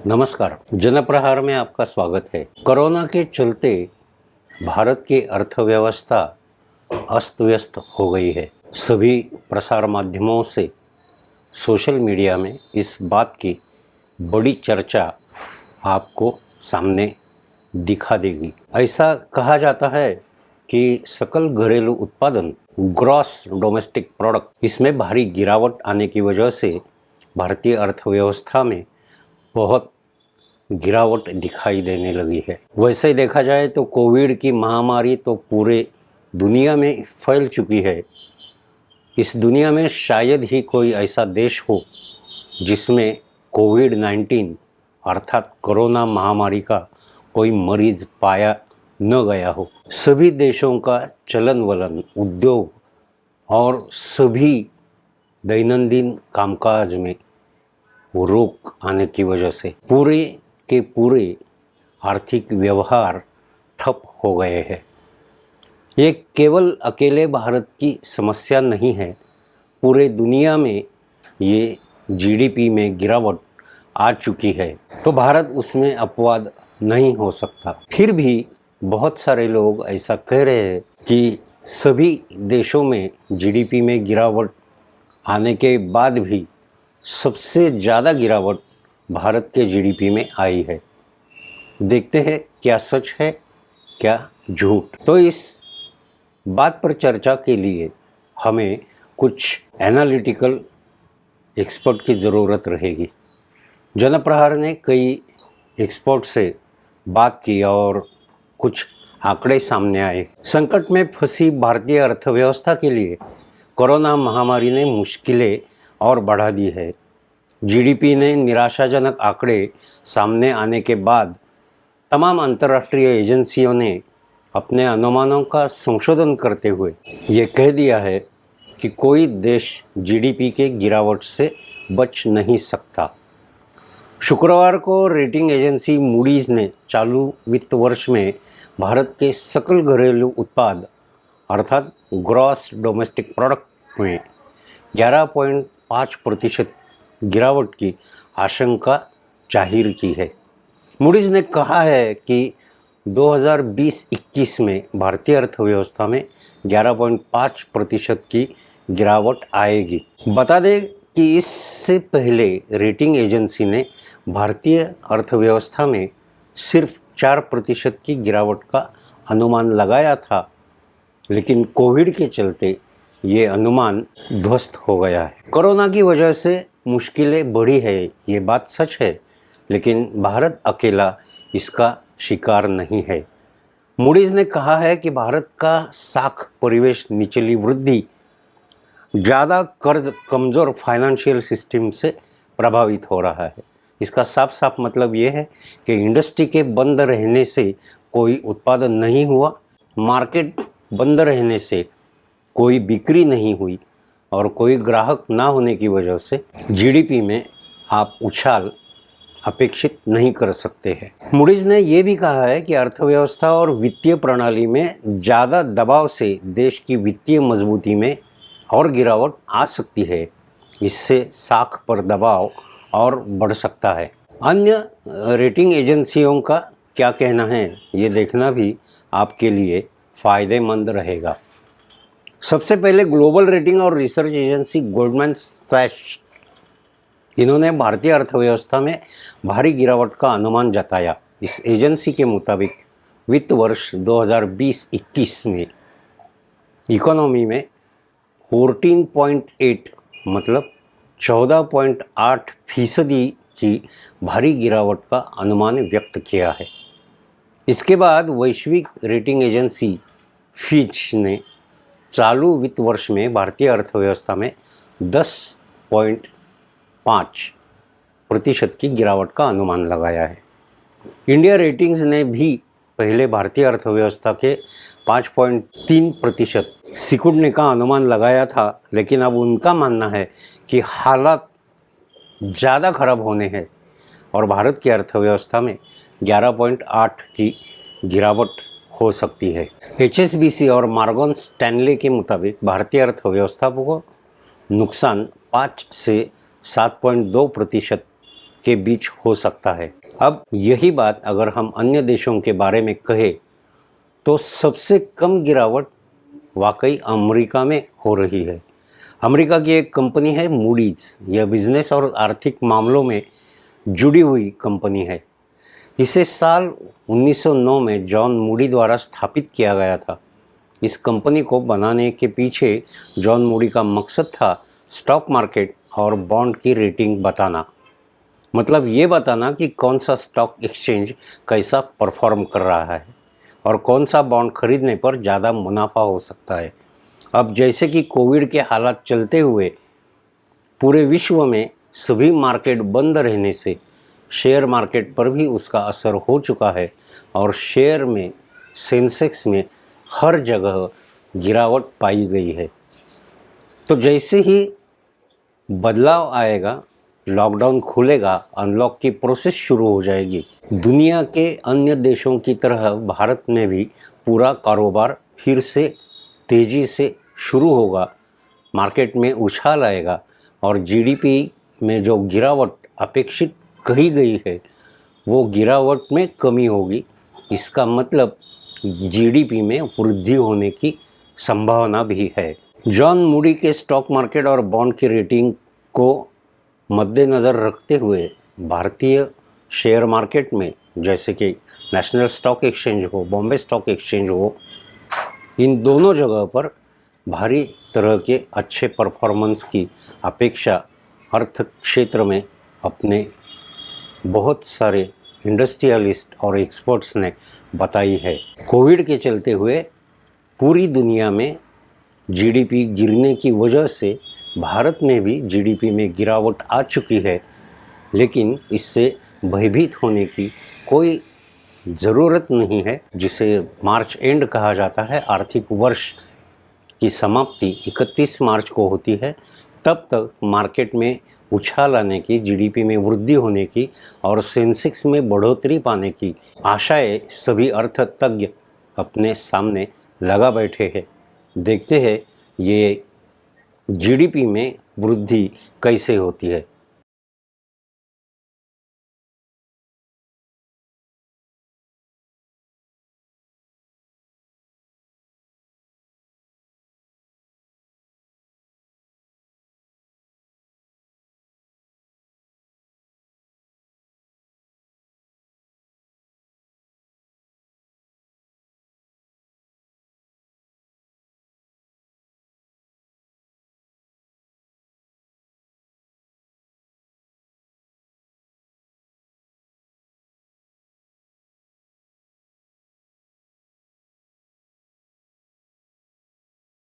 नमस्कार। जनप्रहार में आपका स्वागत है। कोरोना के चलते भारत की अर्थव्यवस्था अस्त व्यस्त हो गई है। सभी प्रसार माध्यमों से सोशल मीडिया में इस बात की बड़ी चर्चा आपको सामने दिखा देगी। ऐसा कहा जाता है कि सकल घरेलू उत्पादन ग्रॉस डोमेस्टिक प्रोडक्ट इसमें भारी गिरावट आने की वजह से भारतीय अर्थव्यवस्था में बहुत गिरावट दिखाई देने लगी है। वैसे देखा जाए तो कोविड की महामारी तो पूरे दुनिया में फैल चुकी है। इस दुनिया में शायद ही कोई ऐसा देश हो जिसमें कोविड-19 अर्थात कोरोना महामारी का कोई मरीज पाया न गया हो। सभी देशों का चलन वलन, उद्योग और सभी दैनंदिन कामकाज में रोक आने की वजह से पूरे के पूरे आर्थिक व्यवहार ठप हो गए हैं। ये केवल अकेले भारत की समस्या नहीं है, पूरे दुनिया में ये जीडीपी में गिरावट आ चुकी है, तो भारत उसमें अपवाद नहीं हो सकता। फिर भी बहुत सारे लोग ऐसा कह रहे हैं कि सभी देशों में जीडीपी में गिरावट आने के बाद भी सबसे ज़्यादा गिरावट भारत के जीडीपी में आई है। देखते हैं क्या सच है क्या झूठ। तो इस बात पर चर्चा के लिए हमें कुछ एनालिटिकल एक्सपर्ट की ज़रूरत रहेगी। जनप्रहार ने कई एक्सपर्ट से बात की और कुछ आंकड़े सामने आए। संकट में फंसी भारतीय अर्थव्यवस्था के लिए कोरोना महामारी ने मुश्किलें और बढ़ा दी है। जीडीपी ने निराशाजनक आंकड़े सामने आने के बाद तमाम अंतर्राष्ट्रीय एजेंसियों ने अपने अनुमानों का संशोधन करते हुए ये कह दिया है कि कोई देश जीडीपी के गिरावट से बच नहीं सकता। शुक्रवार को रेटिंग एजेंसी मूडीज़ ने चालू वित्त वर्ष में भारत के सकल घरेलू उत्पाद अर्थात ग्रॉस डोमेस्टिक प्रोडक्ट में 11.5% गिरावट की आशंका जाहिर की है। मूडीज़ ने कहा है कि 2020-21 में भारतीय अर्थव्यवस्था में 11.5% की गिरावट आएगी। बता दें कि इससे पहले रेटिंग एजेंसी ने भारतीय अर्थव्यवस्था में सिर्फ 4% की गिरावट का अनुमान लगाया था, लेकिन कोविड के चलते ये अनुमान ध्वस्त हो गया है। कोरोना की वजह से मुश्किलें बढ़ी है, ये बात सच है, लेकिन भारत अकेला इसका शिकार नहीं है। मूडीज़ ने कहा है कि भारत का साख परिवेश निचली वृद्धि, ज़्यादा कर्ज, कमज़ोर फाइनेंशियल सिस्टम से प्रभावित हो रहा है। इसका साफ साफ मतलब ये है कि इंडस्ट्री के बंद रहने से कोई उत्पादन नहीं हुआ, मार्केट बंद रहने से कोई बिक्री नहीं हुई और कोई ग्राहक ना होने की वजह से जीडीपी में आप उछाल अपेक्षित नहीं कर सकते हैं। मूडीज़ ने यह भी कहा है कि अर्थव्यवस्था और वित्तीय प्रणाली में ज़्यादा दबाव से देश की वित्तीय मजबूती में और गिरावट आ सकती है। इससे साख पर दबाव और बढ़ सकता है। अन्य रेटिंग एजेंसियों का क्या कहना है, ये देखना भी आपके लिए फ़ायदेमंद रहेगा। सबसे पहले ग्लोबल रेटिंग और रिसर्च एजेंसी गोल्डमैन सैक्स, इन्होंने भारतीय अर्थव्यवस्था में भारी गिरावट का अनुमान जताया। इस एजेंसी के मुताबिक वित्त वर्ष 2020-21 में इकोनॉमी में 14.8 मतलब 14.8% की भारी गिरावट का अनुमान व्यक्त किया है। इसके बाद वैश्विक रेटिंग एजेंसी फिच ने चालू वित्त वर्ष में भारतीय अर्थव्यवस्था में 10.5% की गिरावट का अनुमान लगाया है। इंडिया रेटिंग्स ने भी पहले भारतीय अर्थव्यवस्था के 5.3% सिकुड़ने का अनुमान लगाया था, लेकिन अब उनका मानना है कि हालात ज़्यादा खराब होने हैं और भारत की अर्थव्यवस्था में 11.8 की गिरावट हो सकती है। HSBC और मॉर्गन स्टैनले के मुताबिक भारतीय अर्थव्यवस्था को नुकसान 5 से 7.2% के बीच हो सकता है। अब यही बात अगर हम अन्य देशों के बारे में कहें तो सबसे कम गिरावट वाकई अमेरिका में हो रही है। अमेरिका की एक कंपनी है मूडीज। यह बिजनेस और आर्थिक मामलों में जुड़ी हुई कंपनी है। इसे साल 1909 में जॉन मूडी द्वारा स्थापित किया गया था। इस कंपनी को बनाने के पीछे जॉन मूडी का मकसद था स्टॉक मार्केट और बॉन्ड की रेटिंग बताना। मतलब ये बताना कि कौन सा स्टॉक एक्सचेंज कैसा परफॉर्म कर रहा है और कौन सा बॉन्ड खरीदने पर ज़्यादा मुनाफा हो सकता है। अब जैसे कि कोविड के हालात चलते हुए पूरे विश्व में सभी मार्केट बंद रहने से शेयर मार्केट पर भी उसका असर हो चुका है और शेयर में सेंसेक्स में हर जगह गिरावट पाई गई है। तो जैसे ही बदलाव आएगा, लॉकडाउन खुलेगा, अनलॉक की प्रोसेस शुरू हो जाएगी, दुनिया के अन्य देशों की तरह भारत में भी पूरा कारोबार फिर से तेज़ी से शुरू होगा, मार्केट में उछाल आएगा और जीडीपी में जो गिरावट अपेक्षित कही गई है वो गिरावट में कमी होगी। इसका मतलब जीडीपी में वृद्धि होने की संभावना भी है। जॉन मूडी के स्टॉक मार्केट और बॉन्ड की रेटिंग को मद्देनज़र रखते हुए भारतीय शेयर मार्केट में जैसे कि नेशनल स्टॉक एक्सचेंज हो, बॉम्बे स्टॉक एक्सचेंज हो, इन दोनों जगह पर भारी तरह के अच्छे परफॉर्मेंस की अपेक्षा अर्थ क्षेत्र में अपने बहुत सारे इंडस्ट्रियलिस्ट और एक्सपर्ट्स ने बताई है। कोविड के चलते हुए पूरी दुनिया में जीडीपी गिरने की वजह से भारत में भी जीडीपी में गिरावट आ चुकी है, लेकिन इससे भयभीत होने की कोई ज़रूरत नहीं है। जिसे मार्च एंड कहा जाता है, आर्थिक वर्ष की समाप्ति 31 मार्च को होती है। तब तक मार्केट में उछाल आने की, जीडीपी में वृद्धि होने की और सेंसेक्स में बढ़ोतरी पाने की आशाएं सभी अर्थतज्ञ अपने सामने लगा बैठे हैं। देखते हैं ये जीडीपी में वृद्धि कैसे होती है।